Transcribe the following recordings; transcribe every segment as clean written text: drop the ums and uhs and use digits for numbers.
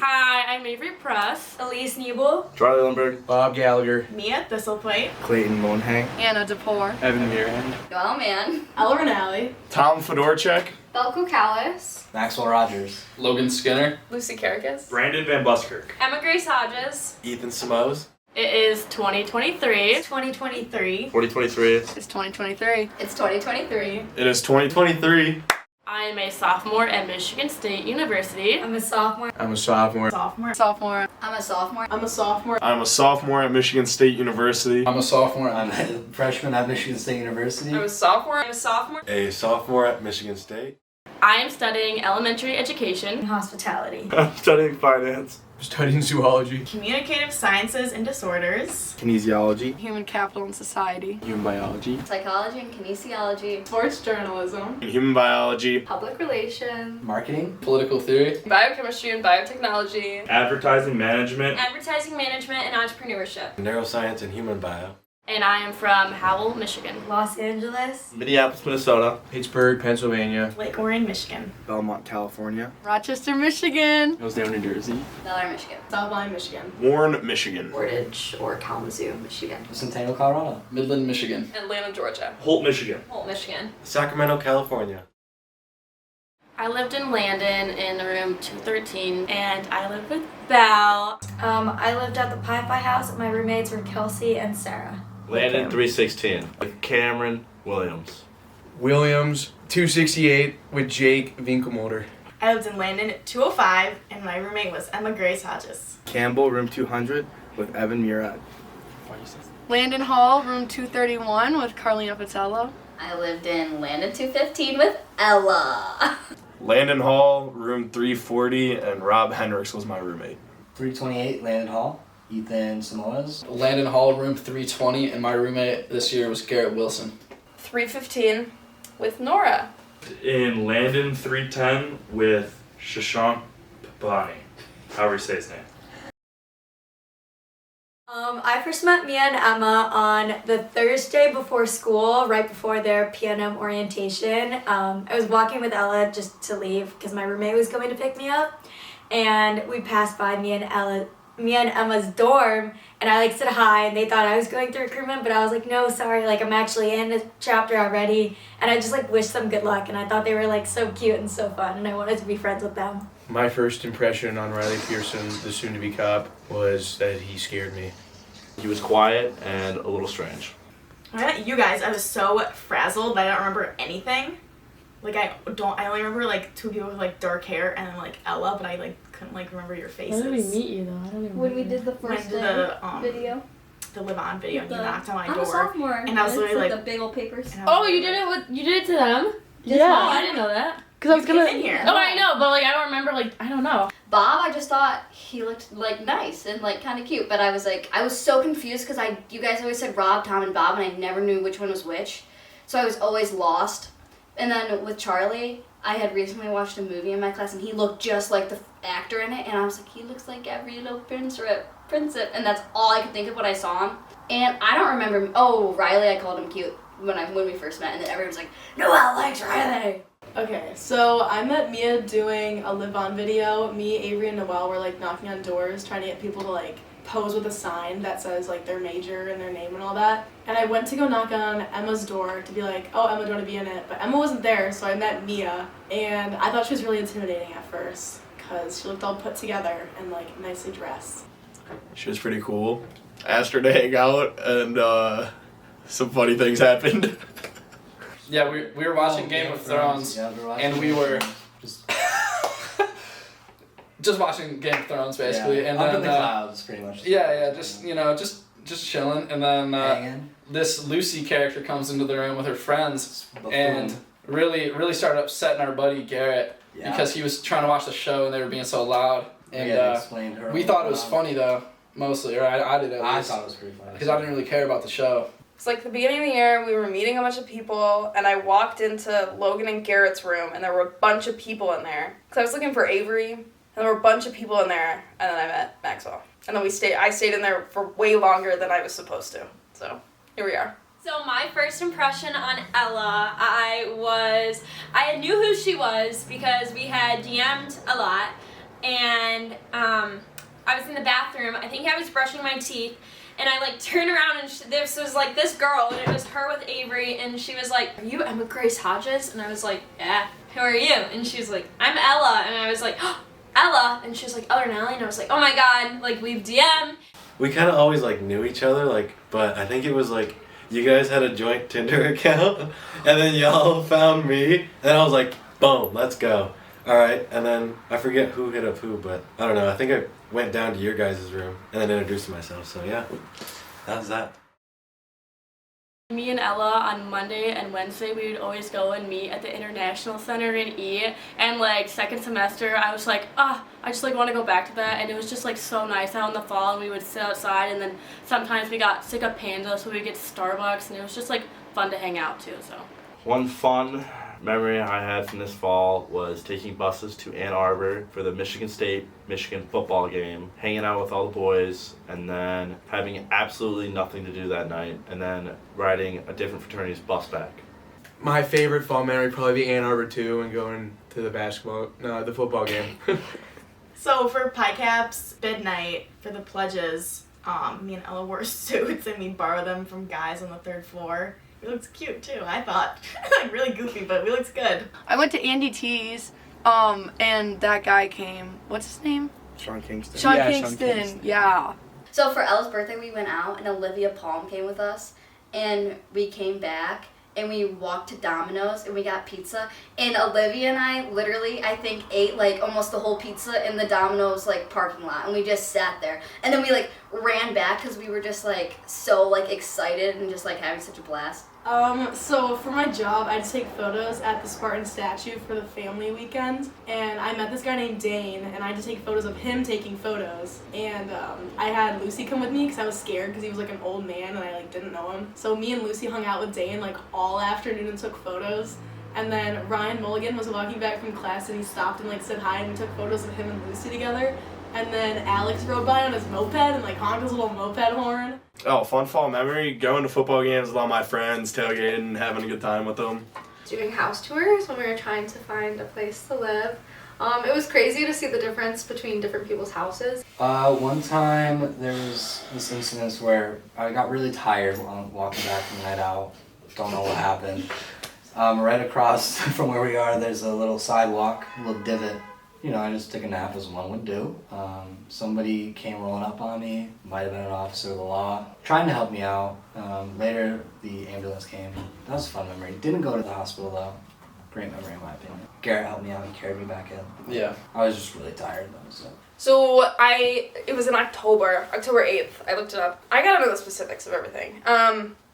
Hi, I'm Avery Press. Elise Nebel. Charlie Lundberg. Bob Gallagher. Mia Thistleplate. Clayton Monhang. Anna DePore. Evan Mirand. Joelle Mann. Ella Rinaldi. Tom Fedorchak. Belko Callis. Maxwell Rogers. Logan Skinner. Lucy Karakis. Brandon Van Buskirk. Emma Grace Hodges. Ethan Samos. It is 2023. It's 2023. 2023. It's 2023. It's 2023. It is 2023. I am a sophomore at Michigan State University. I'm a sophomore. I'm a sophomore. Sophomore. I'm a sophomore. I'm a sophomore. I'm a sophomore at Michigan State University. I'm a sophomore. I'm a freshman at Michigan State University. I'm a sophomore. I'm a sophomore. A sophomore at Michigan State. I am studying elementary education. Hospitality. I'm studying finance. I'm studying zoology. Communicative sciences and disorders. Kinesiology. Human capital and society. Human biology. Psychology and kinesiology. Sports journalism. Human biology. Public relations. Marketing. Political theory. Biochemistry and biotechnology. Advertising management. Advertising management and entrepreneurship. Neuroscience and human bio. And I am from Howell, Michigan. Los Angeles. Minneapolis, Minnesota. Pittsburgh, Pennsylvania. Lake Orion, Michigan. Belmont, California. Rochester, Michigan. Hillsdale, New Jersey. Bel Air, Michigan. Southline, Michigan. Warren, Michigan. Portage or Kalamazoo, Michigan. Centennial, Colorado. Midland, Michigan. Atlanta, Georgia. Holt, Michigan. Holt, Michigan. Sacramento, California. I lived in Landon in room 213, and I lived with Belle. I lived at the Pi-Fi house. My roommates were Kelsey and Sarah. Landon 316 with Cameron Williams. Williams, 268 with Jake Winkelmotor. I lived in Landon 205, and my roommate was Emma Grace Hodges. Campbell, room 200 with Evan Murad. Landon Hall, room 231 with Carlina Patello. I lived in Landon 215 with Ella. Landon Hall, room 340, and Rob Hendricks was my roommate. 328 Landon Hall. Ethan Samoas. Landon Hall, room 320, and my roommate this year was Garrett Wilson. 315 with Nora. In Landon 310 with Shashank Papani. However you say his name. I first met Mia and Emma on the Thursday before school, right before their PNM orientation. I was walking with Ella just to leave because my roommate was going to pick me up, and we passed by Mia and Emma's dorm, and I said hi, and they thought I was going through recruitment, but I was like, no, sorry, I'm actually in a chapter already, and I just wished them good luck, and I thought they were so cute and so fun, and I wanted to be friends with them. My first impression on Riley Pearson, the soon-to-be cop, was that he scared me. He was quiet and a little strange. When I met you guys, I was so frazzled that I don't remember anything. I only remember two people with dark hair and then Ella, but I couldn't remember your faces. When did we meet you though? I don't even When we remember. did the first video. The live on video, and you The- knocked on my I'm a door. sophomore. And I was literally the big old papers. and I was Oh, you did it to them? Yeah. Oh, I didn't know that. Cause I was You gonna. came in here. Oh, I know, but I don't remember. I don't know. Bob, I just thought he looked nice and kind of cute, but I was so confused because you guys always said Rob, Tom, and Bob, and I never knew which one was which, so I was always lost. And then with Charlie, I had recently watched a movie in my class, and he looked just like the actor in it, and I was like, he looks like every little princess, and that's all I could think of when I saw him. And I don't remember. Oh, Riley, I called him cute when we first met, and then everyone was like, Noelle likes Riley. Okay, so I met Mia doing a live-on video. Me, Avery, and Noelle were knocking on doors trying to get people to pose with a sign that says their major and their name and all that. And I went to go knock on Emma's door to be like, oh, Emma, do you want to be in it? But Emma wasn't there, so I met Mia, and I thought she was really intimidating at first because she looked all put together and nicely dressed. She was pretty cool. Asked her to hang out, and some funny things happened. Yeah, we were watching Game of Thrones, Yeah, and we were just just watching Game of Thrones basically, and up then in the clouds, pretty much. just chilling, and then Hanging. this Lucy character comes into the room with her friends, Buffoon. and really started upsetting our buddy Garrett because he was trying to watch the show and they were being so loud, and Explained her we thought it was funny though, mostly, or I did at I least, thought it was pretty funny. because I didn't really care about the show. It's the beginning of the year, we were meeting a bunch of people, and I walked into Logan and Garrett's room, and there were a bunch of people in there. Because I was looking for Avery, and there were a bunch of people in there, and then I met Maxwell. And then I stayed in there for way longer than I was supposed to. So, here we are. So my first impression on Ella, I knew who she was because we had DM'd a lot. and I was in the bathroom. I think I was brushing my teeth, and I like turned around and this was like this girl, and it was her with Avery, and she was like, "Are you Emma Grace Hodges?" And I was like, "Yeah." "Who are you?" And she was like, "I'm Ella." And I was like, "Oh, Ella." And she was like, "Oh, you're Nelly." And I was like, "Oh my god, like we've DM." We kind of always like knew each other, like, but I think it was like you guys had a joint Tinder account, and then y'all found me, and then I was like, boom, let's go. All right, and then I forget who hit up who, but I don't know. I think I went down to your guys' room and then introduced myself. So yeah, that was that. Me and Ella on Monday and Wednesday, we would always go and meet at the International Center and eat. And like second semester, I was like, I just like want to go back to that. And it was just like so nice out in the fall, and we would sit outside. And then sometimes we got sick of Panda, so we would get to Starbucks, and it was just like fun to hang out too. So One fun memory I had from this fall was taking buses to Ann Arbor for the Michigan State-Michigan football game, hanging out with all the boys, and then having absolutely nothing to do that night, and then riding a different fraternity's bus back. My favorite fall memory would probably be Ann Arbor 2 and going to the football game. So for Pi Caps bid night for the pledges, me and Ella wore suits and we borrowed them from guys on the 3rd floor. We looked cute too, I thought. Like really goofy, but we looked good. I went to Andy T's, and that guy came. What's his name? Sean Kingston. Sean Yeah, Kingston. Yeah. So for Ella's birthday, we went out, and Olivia Palm came with us, and we came back, and we walked to Domino's, and we got pizza, and Olivia and I literally, I think, ate like almost the whole pizza in the Domino's like parking lot, and we just sat there, and then we like ran back because we were just like so like excited and just like having such a blast. So for my job, I had to take photos at the Spartan statue for the family weekend, and I met this guy named Dane, and I had to take photos of him taking photos, and I had Lucy come with me because I was scared because he was like an old man and I like didn't know him. So me and Lucy hung out with Dane like all afternoon and took photos, and then Ryan Mulligan was walking back from class and he stopped and like said hi, and we took photos of him and Lucy together. And then Alex rode by on his moped and like honked his little moped horn. Oh, fun fall memory, going to football games with all my friends, tailgating, having a good time with them. Doing house tours when we were trying to find a place to live. It was crazy to see the difference between different people's houses. One time there was this incident where I got really tired walking back from the night out. Don't know what happened. Right across from where we are, there's a little sidewalk, a little divot. You know, I just took a nap as one would do. Somebody came rolling up on me, might have been an officer of the law, trying to help me out. Later, the ambulance came. That was a fun memory. Didn't go to the hospital though. Great memory in my opinion. Garrett helped me out, he carried me back in. Yeah. I was just really tired though, So it was in October 8th. I looked it up. I got into the specifics of everything.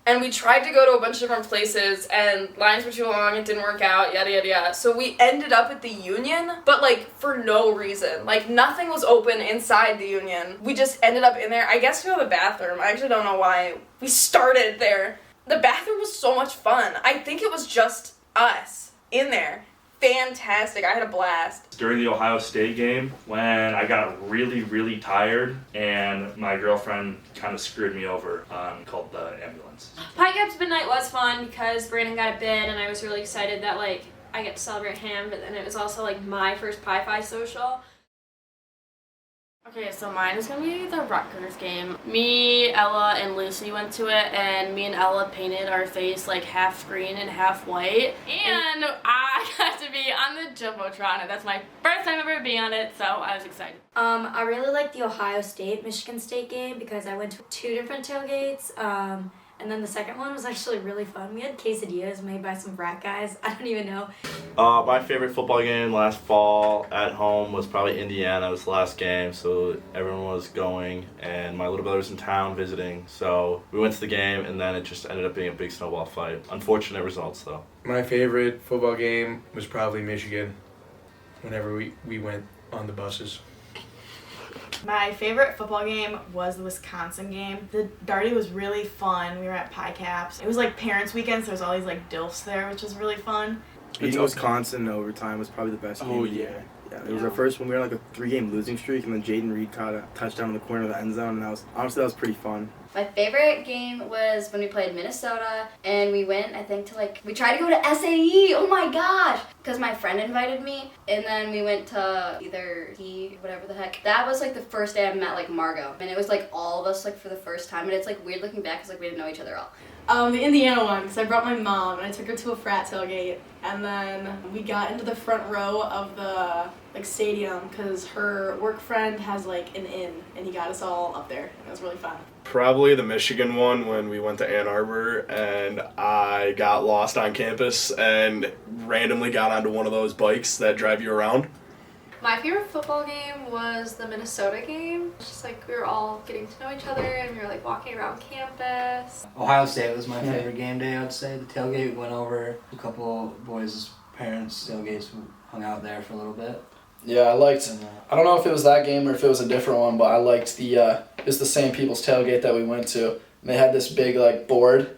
And we tried to go to a bunch of different places, and lines were too long, it didn't work out, yada yada yada. So we ended up at the Union, but like for no reason. Like nothing was open inside the Union. We just ended up in there. I guess to go to the bathroom. I actually don't know why we started there. The bathroom was so much fun. I think it was just us in there. Fantastic. I had a blast. During the Ohio State game, when I got really, really tired and my girlfriend kind of screwed me over, called the ambulance. Pi Caps midnight was fun because Brandon got a bid, and I was really excited that like I get to celebrate him, but then it was also like my first Pi Phi social. Okay, so mine is going to be the Rutgers game. Me, Ella, and Lucy went to it, and me and Ella painted our face like half green and half white. And I got to be on the Jumbotron, and that's my first time ever being on it, so I was excited. I really liked the Ohio State-Michigan State game because I went to 2 different tailgates. And then the second one was actually really fun. We had quesadillas made by some frat guys. I don't even know. My favorite football game last fall at home was probably Indiana. It was the last game, so everyone was going, and my little brother was in town visiting. So we went to the game, and then it just ended up being a big snowball fight. Unfortunate results, though. My favorite football game was probably Michigan, whenever we went on the buses. My favorite football game was the Wisconsin game. The Darty was really fun. We were at Pi Caps. It was like parents' weekend, so there was all these like DILFs there, which was really fun. Beating Wisconsin in overtime was probably the best game of the year. Yeah, it was our first one. We were on like a 3-game losing streak, and then Jaden Reed caught a touchdown in the corner of the end zone, and that was pretty fun. My favorite game was when we played Minnesota, and we went, I think, we tried to go to SAE, oh my gosh, because my friend invited me, and then we went to either whatever the heck. That was like the first day I met like Margot, and it was like all of us like for the first time, and it's like weird looking back because like we didn't know each other all. The Indiana one, because I brought my mom and I took her to a frat tailgate, and then we got into the front row of the like stadium because her work friend has like an inn, and he got us all up there, and it was really fun. Probably the Michigan one when we went to Ann Arbor and I got lost on campus and randomly got onto one of those bikes that drive you around. My favorite football game was the Minnesota game. It's just like we were all getting to know each other and we were like walking around campus. Ohio State was my favorite game day, I'd say. The tailgate, we went over a couple boys' parents' tailgates, we hung out there for a little bit. Yeah, I don't know if it was that game or if it was a different one, but I liked it was the same people's tailgate that we went to. And they had this big like board.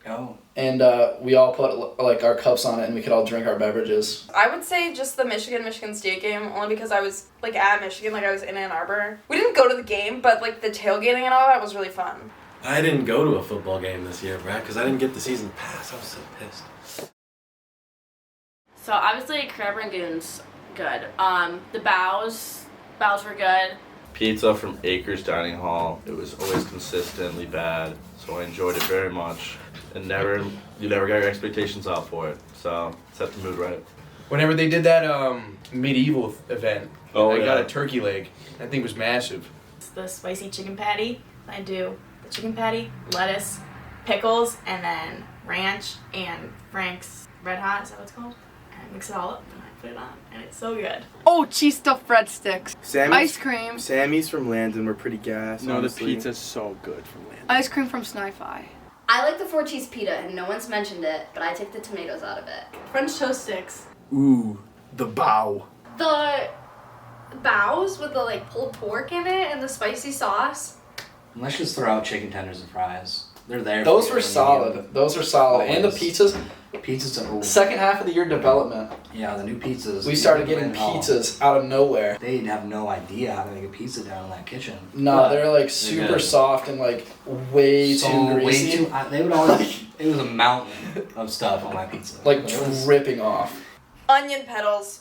Oh. And we all put like our cups on it and we could all drink our beverages. I would say just the Michigan State game, only because I was like at Michigan, like I was in Ann Arbor. We didn't go to the game, but like the tailgating and all that was really fun. I didn't go to a football game this year, Brad, because I didn't get the season pass. I was so pissed. So obviously Crab Rangoon's good. The bows were good. Pizza from Acres Dining Hall. It was always consistently bad, so I enjoyed it very much. And you never got your expectations out for it, so set the mood right. Whenever they did that medieval event, I got a turkey leg. That thing was massive. It's the spicy chicken patty. I do the chicken patty, lettuce, pickles, and then ranch and Frank's Red Hot, is that what it's called? And I mix it all up and I put it on, and it's so good. Oh, cheese stuffed breadsticks. Ice cream. Sammy's from Landon were pretty gas. No, honestly. the pizza's so good from Landon. Ice cream from Sni-Fi. I like the 4-cheese pita, and no one's mentioned it, but I take the tomatoes out of it. French toast sticks. Ooh, the bow. The bows with the like pulled pork in it and the spicy sauce. And let's just throw out chicken tenders and fries. They're there. Those were solid. Those are solid. And the pizzas. Pizzas are cool. Second half of the year development. Yeah, the new pizzas. We started getting pizzas out of nowhere. They have no idea how to make a pizza down in that kitchen. No, they're like super soft and like way too greasy. They would always. It was a mountain of stuff on my pizza. Like dripping off. Onion petals.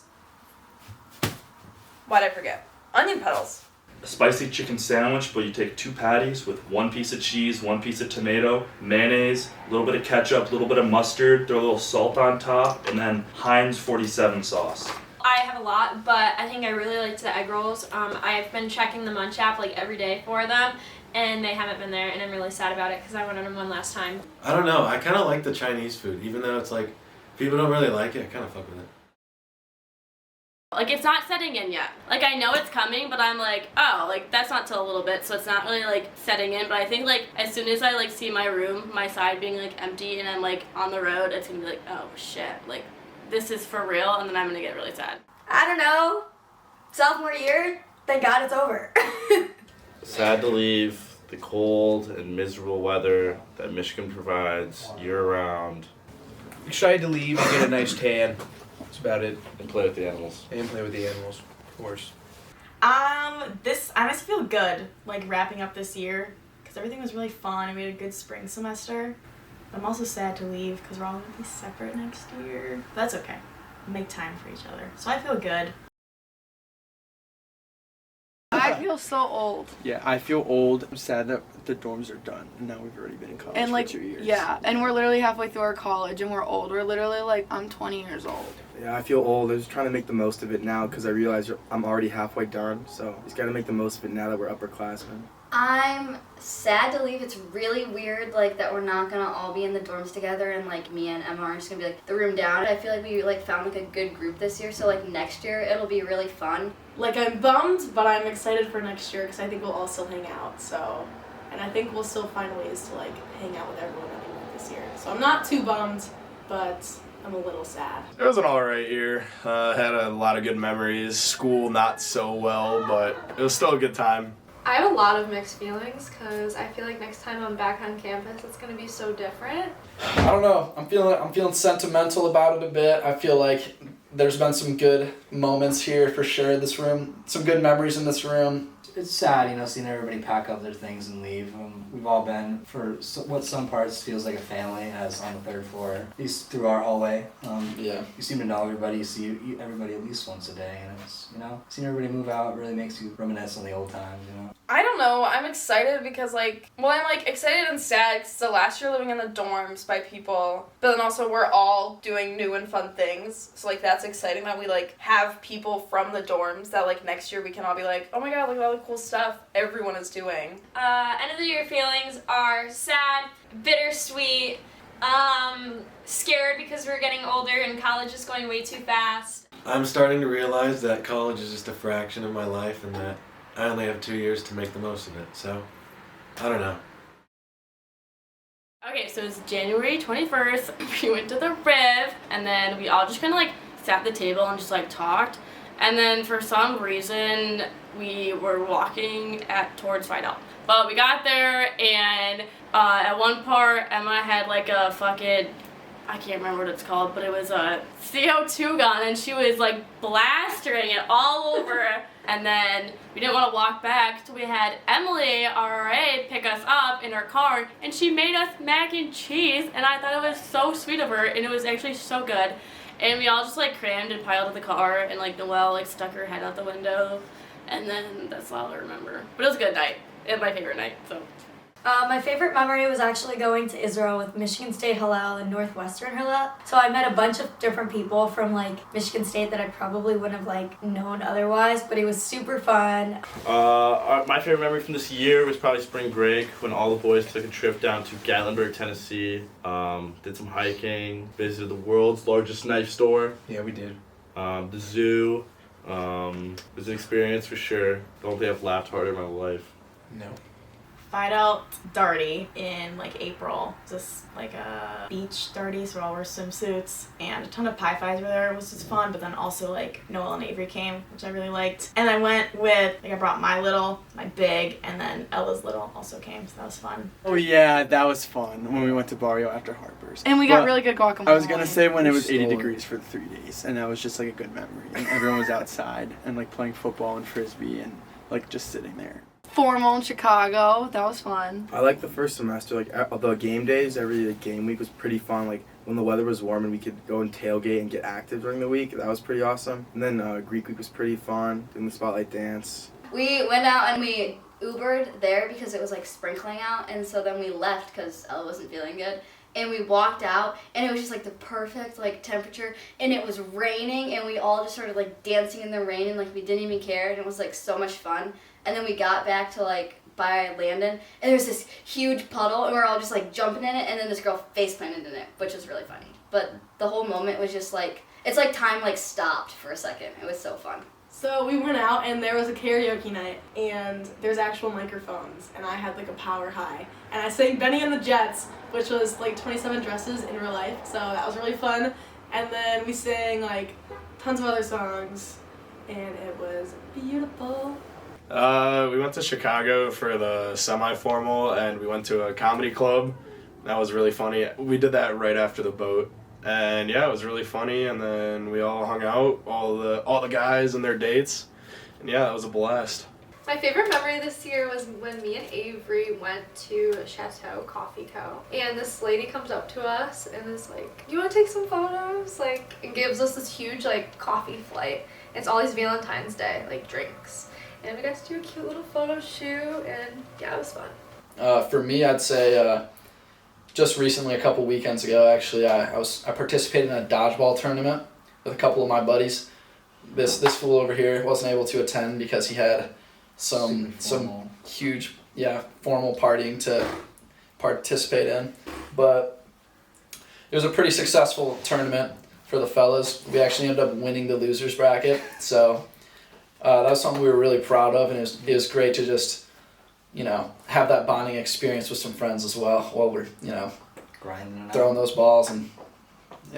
Why'd I forget? Onion petals. A spicy chicken sandwich, but you take 2 patties with 1 piece of cheese, 1 piece of tomato, mayonnaise, a little bit of ketchup, a little bit of mustard, throw a little salt on top, and then Heinz 47 sauce. I have a lot, but I think I really liked the egg rolls. I've been checking the Munch app like every day for them, and they haven't been there, and I'm really sad about it because I went on one last time. I don't know. I kind of like the Chinese food, even though it's like people don't really like it. I kind of fuck with it. Like, it's not setting in yet. Like, I know it's coming, but I'm like, oh, like, that's not till a little bit, so it's not really, like, setting in. But I think, like, as soon as I, like, see my room, my side being, like, empty, and I'm, like, on the road, it's gonna be like, oh, shit. Like, this is for real, and then I'm gonna get really sad. I don't know. Sophomore year, thank God it's over. Sad to leave the cold and miserable weather that Michigan provides year-round. Excited to leave and get a nice tan. That's about it. And play with the animals. And play with the animals, of course. I honestly feel good, like, wrapping up this year, because everything was really fun, and we had a good spring semester. But I'm also sad to leave, because we're all going to be separate next year. But that's okay. We'll make time for each other. So I feel good. I feel so old. Yeah, I feel old. I'm sad that the dorms are done, and now we've already been in college And like, for 2 years. yeah, and we're literally halfway through our college, and we're old. We're literally like, I'm 20 years old. Yeah, I feel old. I'm just trying to make the most of it now because I realize I'm already halfway done. So just got to make the most of it now that we're upperclassmen. I'm sad to leave. It's really weird, like, that we're not gonna all be in the dorms together, and like me and Emma are just gonna be like the room down. I feel like we like found like a good group this year, so like next year it'll be really fun. Like, I'm bummed, but I'm excited for next year because I think we'll all still hang out. So, and I think we'll still find ways to like hang out with everyone that we met this year. So I'm not too bummed, but I'm a little sad. It was an alright year. Had a lot of good memories. School not so well, but it was still a good time. I have a lot of mixed feelings because I feel like next time I'm back on campus, it's gonna be so different. I don't know. I'm feeling sentimental about it a bit. I feel like there's been some good moments here for sure in this room. Some good memories in this room. it's sad, you know, seeing everybody pack up their things and leave. We've all been, for what some parts feels like a family, as on the 3rd floor, at least through our hallway. You seem to know everybody, you see everybody at least once a day, and it's, you know, seeing everybody move out really makes you reminisce on the old times, you know. I don't know. I'm excited because, like, well, I'm, like, excited and sad because the last year living in the dorms by people, but then also we're all doing new and fun things. So, like, that's exciting that we, like, have people from the dorms that, like, next year we can all be like, oh my god, look at all the cool stuff everyone is doing. End of the year feelings are sad, bittersweet, scared because we're getting older and college is going way too fast. I'm starting to realize that college is just a fraction of my life and that I only have 2 years to make the most of it, so I don't know. Okay, so it's January 21st. We went to the Riv, and then we all just kind of like sat at the table and just like talked. And then for some reason, we were walking towards Vidal. But we got there, and at one part, Emma had like a fucking, I can't remember what it's called, but it was a CO2 gun, and she was like blastering it all over. And then we didn't want to walk back, so we had Emily, our RA, pick us up in her car, and she made us mac and cheese, and I thought it was so sweet of her, and it was actually so good. And we all just like crammed and piled in the car, and like Noelle like stuck her head out the window, and then that's all I remember. But it was a good night. It was my favorite night, so. My favorite memory was actually going to Israel with Michigan State Hillel and Northwestern Hillel. So I met a bunch of different people from like Michigan State that I probably wouldn't have like known otherwise, but it was super fun. My favorite memory from this year was probably spring break when all the boys took a trip down to Gatlinburg, Tennessee, did some hiking, visited the world's largest knife store. Yeah, we did. The zoo. It was an experience for sure. Don't think I've laughed harder in my life. No. Vidal Darty in like April. Just like a beach darty, so we all wore swimsuits, and a ton of pie fights were there. It was just fun, but then also like Noel and Avery came, which I really liked. And I went with, like I brought my little, my big, and then Ella's little also came, so that was fun. Oh yeah, that was fun when we went to Barrio after Harper's. And we got really good guacamole. I was gonna say when it was 80 degrees for 3 days, and that was just like a good memory. And everyone was outside and like playing football and frisbee and like just sitting there. Formal in Chicago. That was fun. I like the first semester. Like the game days, every game week was pretty fun. Like when the weather was warm and we could go and tailgate and get active during the week. That was pretty awesome. And then Greek week was pretty fun. Doing the spotlight dance. We went out and we Ubered there because it was like sprinkling out, and so then we left because Ella wasn't feeling good. And we walked out, and it was just like the perfect like temperature, and it was raining, and we all just started like dancing in the rain, and like we didn't even care, and it was like so much fun. And then we got back to like by Landon, and there was this huge puddle, and we were all just like jumping in it, and then this girl face planted in it, which was really funny. But the whole moment was just like, it's like time like stopped for a second. It was so fun. So we went out and there was a karaoke night and there's actual microphones and I had like a power high and I sang Benny and the Jets, which was like 27 Dresses in real life, so that was really fun. And then we sang like tons of other songs and it was beautiful. We went to Chicago for the semi-formal and we went to a comedy club. That was really funny. We did that right after the boat. And yeah, it was really funny, and then we all hung out, all the guys and their dates, and yeah, that was a blast. My favorite memory this year was when me and Avery went to Chateau Coffee Co. And this lady comes up to us and is like, "You want to take some photos?" Like, and gives us this huge like coffee flight. It's all these Valentine's Day like drinks, and we got to do a cute little photo shoot, and yeah, it was fun. For me, I'd say. Just recently, a couple weekends ago, actually, I participated in a dodgeball tournament with a couple of my buddies. This fool over here wasn't able to attend because he had some huge formal partying to participate in, but it was a pretty successful tournament for the fellas. We actually ended up winning the losers bracket, so that was something we were really proud of, and it was great to just have that bonding experience with some friends as well while we're, grinding throwing those balls and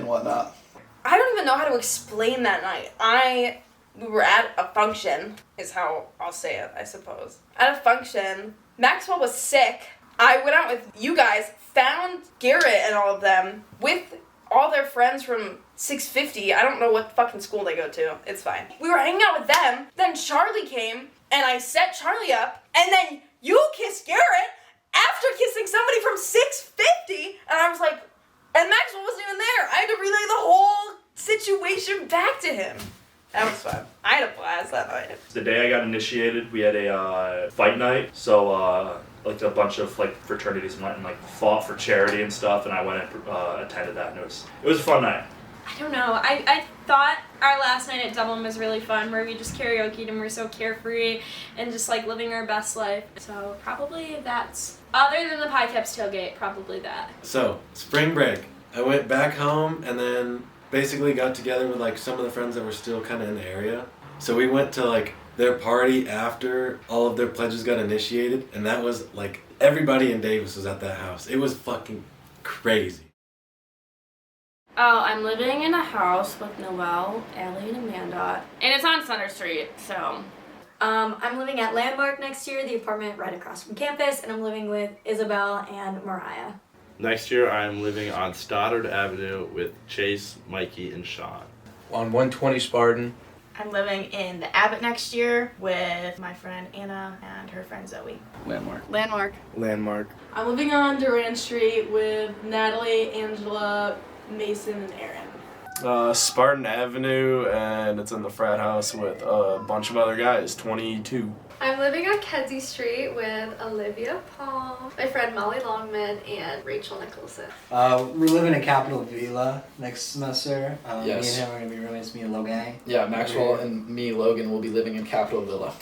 whatnot. I don't even know how to explain that night. We were at a function, is how I'll say it, I suppose. At a function, Maxwell was sick. I went out with you guys, found Garrett and all of them with all their friends from 650. I don't know what fucking school they go to. It's fine. We were hanging out with them. Then Charlie came, and I set Charlie up, and then you kiss Garrett after kissing somebody from 650, and I was like, and Maxwell wasn't even there. I had to relay the whole situation back to him. That was fun. I had a blast that night. The day I got initiated, we had a fight night. So like a bunch of like fraternities went and like fought for charity and stuff, and I went and attended that, and it was a fun night. I don't know. I thought our last night at Dublin was really fun, where we just karaoke'd and we're so carefree and just like living our best life. So probably that's, other than the Pie Caps tailgate, probably that. So, spring break. I went back home and then basically got together with like some of the friends that were still kind of in the area. So we went to like their party after all of their pledges got initiated, and that was like everybody in Davis was at that house. It was fucking crazy. Oh, I'm living in a house with Noelle, Allie, and Amanda, and it's on Center Street, so. I'm living at Landmark next year, the apartment right across from campus, and I'm living with Isabel and Mariah. Next year, I'm living on Stoddard Avenue with Chase, Mikey, and Sean. On 120 Spartan. I'm living in the Abbott next year with my friend Anna and her friend Zoe. Landmark. Landmark. Landmark. I'm living on Durant Street with Natalie, Angela, Mason, and Aaron. Spartan Avenue, and it's in the frat house with a bunch of other guys, 22. I'm living on Kedzie Street with Olivia Paul, my friend Molly Longman, and Rachel Nicholson. We're living in Capitol Villa next semester. Yes. Me and him are going to be roommates, me and Logan. Yeah, Maxwell and me, Logan, will be living in Capitol Villa.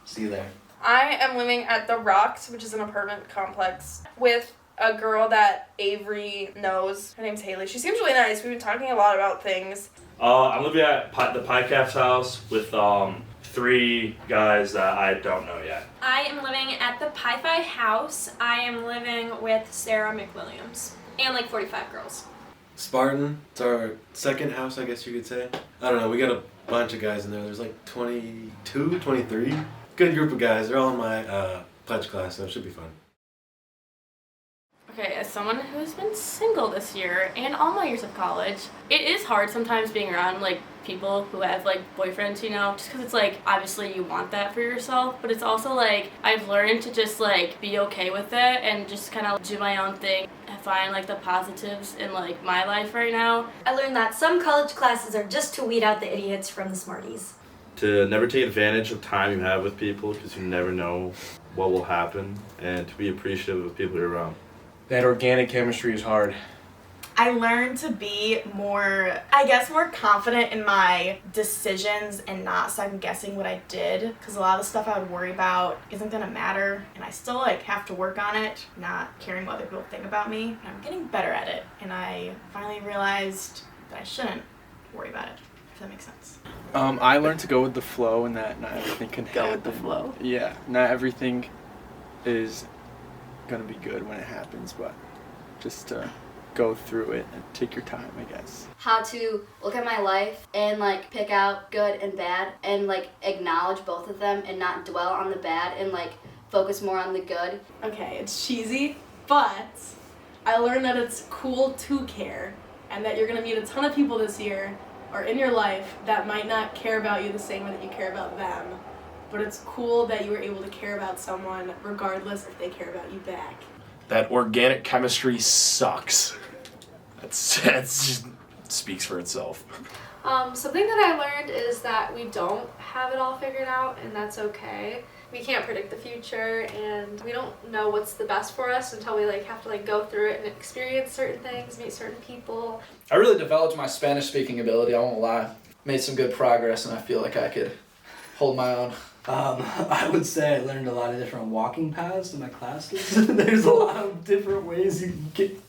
See you there. I am living at The Rocks, which is an apartment complex, with a girl that Avery knows. Her name's Haley. She seems really nice. We've been talking a lot about things. I'm living at the Pie Caps house with 3 guys that I don't know yet. I am living at the Pi Phi house. I am living with Sarah McWilliams and like 45 girls. Spartan, it's our second house, I guess you could say. I don't know, we got a bunch of guys in there. There's like 22, 23. Good group of guys. They're all in my pledge class, so it should be fun. Okay, as someone who's been single this year and all my years of college, it is hard sometimes being around like people who have like boyfriends, you know, just because it's like obviously you want that for yourself, but it's also like I've learned to just like be okay with it and just kind of do my own thing. I find like the positives in like my life right now. I learned that some college classes are just to weed out the idiots from the smarties. To never take advantage of time you have with people because you never know what will happen, and to be appreciative of people you're around. That organic chemistry is hard. I learned to be more confident in my decisions and not second guessing what I did, because a lot of the stuff I would worry about isn't gonna matter, and I still like have to work on it, not caring what other people think about me. And I'm getting better at it, and I finally realized that I shouldn't worry about it, if that makes sense. I learned to go with the flow, and that not everything can happen. Go with the flow. Yeah, not everything is gonna be good when it happens, but just go through it and take your time, I guess. How to look at my life and like pick out good and bad and like acknowledge both of them and not dwell on the bad and like focus more on the good. Okay, it's cheesy, but I learned that it's cool to care, and that you're gonna meet a ton of people this year or in your life that might not care about you the same way that you care about them. But it's cool that you were able to care about someone regardless if they care about you back. That organic chemistry sucks. That just speaks for itself. Something that I learned is that we don't have it all figured out, and that's okay. We can't predict the future, and we don't know what's the best for us until we like have to like go through it and experience certain things, meet certain people. I really developed my Spanish speaking ability, I won't lie. Made some good progress, and I feel like I could hold my own. I would say I learned a lot of different walking paths in my classes. There's a lot of different ways you can get.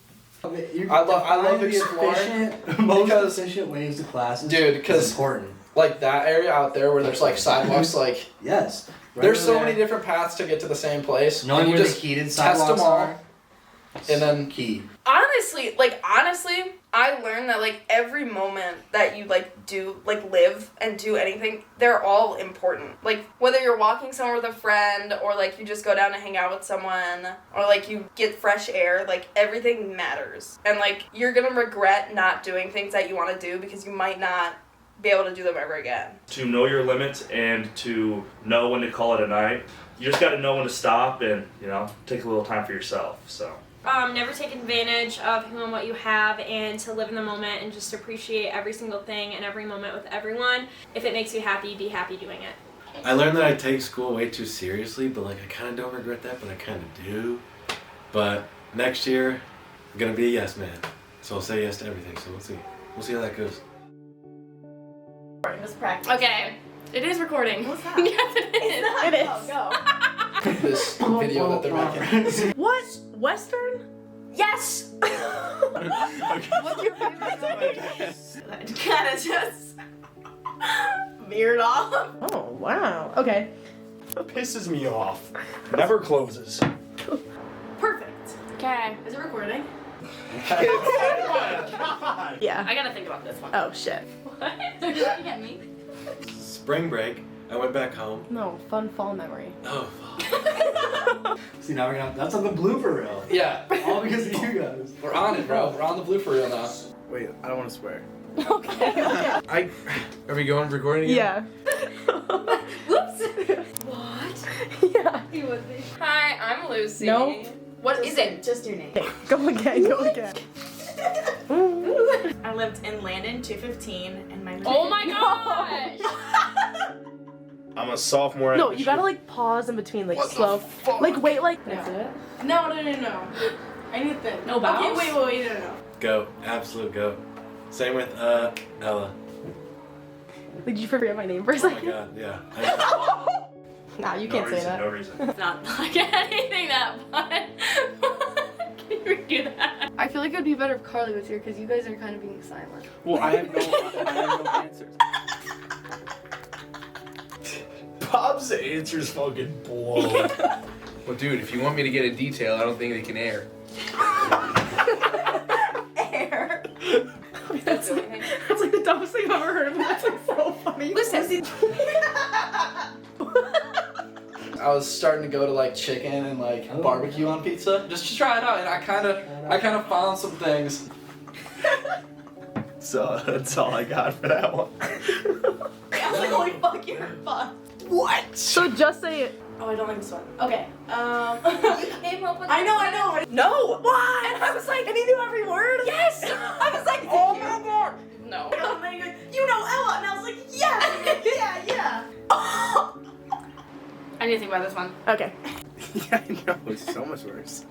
I love exploring Most efficient ways to classes. Dude, because important. Like that area out there where there's like sidewalks, like yes, right there's so there. many different paths to get to the same place. Knowing and you where just the heated test sidewalks them all, are. and then key. Honestly, I learned that like every moment that you like do like live and do anything, they're all important. Like whether you're walking somewhere with a friend or like you just go down to hang out with someone or like you get fresh air, like everything matters. And like you're gonna regret not doing things that you want to do because you might not be able to do them ever again. To know your limits and to know when to call it a night. You just got to know when to stop and, take a little time for yourself. So. Never take advantage of who and what you have, and to live in the moment and just appreciate every single thing and every moment with everyone. If it makes you happy, be happy doing it. I learned that I take school way too seriously, but like I kind of don't regret that, but I kind of do. But next year, I'm gonna be a yes man, so I'll say yes to everything. So we'll see how that goes. Just practice. Okay, it is recording. What's that? Yes, it is. It is. Go. This video that they're making. What? Western? Yes! What's your favorite thing? That kind of just veered off. Oh, wow. Okay. That pisses me off. Never closes. Perfect. Okay. Is it recording? God. Yeah. I gotta think about this one. Oh, shit. What? They're looking at me. Spring break, I went back home. No, fun fall memory. Oh, See, now we're gonna. That's on the blooper reel. Yeah. All because of you guys. We're on it, bro. We're on the blooper reel now. Wait, I don't want to swear. Okay. Are we going recording again? Yeah. Whoops. What? Yeah. He would be. Hi, I'm Lucy. No. What is it? Just your name. Okay, go again, go again. I lived in Landon 215 and my Oh my gosh! I'm a sophomore. No, you gotta like pause in between, like slow. Like wait, like. That's it? No. I need to think. No bounce? Okay, wait, no. go, absolute go. Same with Ella. Like, did you forget my name for a Oh my second? god, yeah. Nah, you No can't say reason, that. no reason. It's not like anything that fun. Can you redo that? I feel like it would be better if Carly was here because you guys are kind of being silent. Well, I have no answers. Bob's answers fucking blow. Well, dude, if you want me to get a detail, I don't think they can air. Air. That's like the dumbest thing I've ever heard, but that's like so funny. Listen. I was starting to go to like chicken and like barbecue on pizza just to try it out, and I kind of found some things. So that's all I got for that one. I was like, holy fuck, you're fucked. What? So just say it. Oh, I don't like this one. Okay. You came up with I know. No! What? And I was like, and he knew every word? Yes. I was like, Oh my god. No. And then he goes, you know Ella. And I was like, yeah. I need to think about this one. Okay. Yeah, I know. It's so much worse.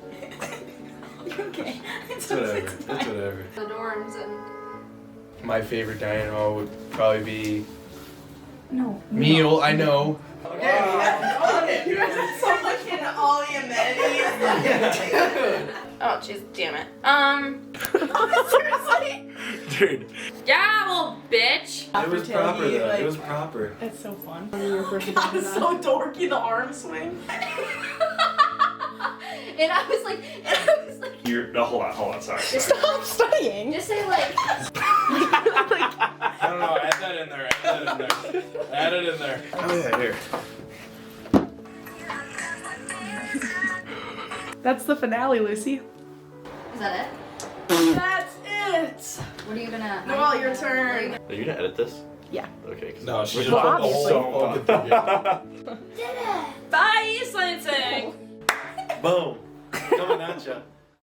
You're okay. It's whatever. It's whatever. The dorms and My favorite dining hall would probably be No. meal. I know. Okay. So much into all the amenities. Oh, jeez, damn it. Seriously? Dude. Yeah, well, bitch. It was proper though. It was proper. It's so fun. That was so dorky, the arm swing. And I was like, No, hold on, sorry. Stop studying. just say like, I don't know. Add that in there. Add it in there. Oh yeah, here. That's the finale, Lucy. is that it? That's it. What are you gonna? Noel, your turn. Are you gonna edit this? Yeah. Okay. 'Cause No, she we're just Well, put the whole obviously. song on. Bye, East Lansing. Boom. Coming at ya.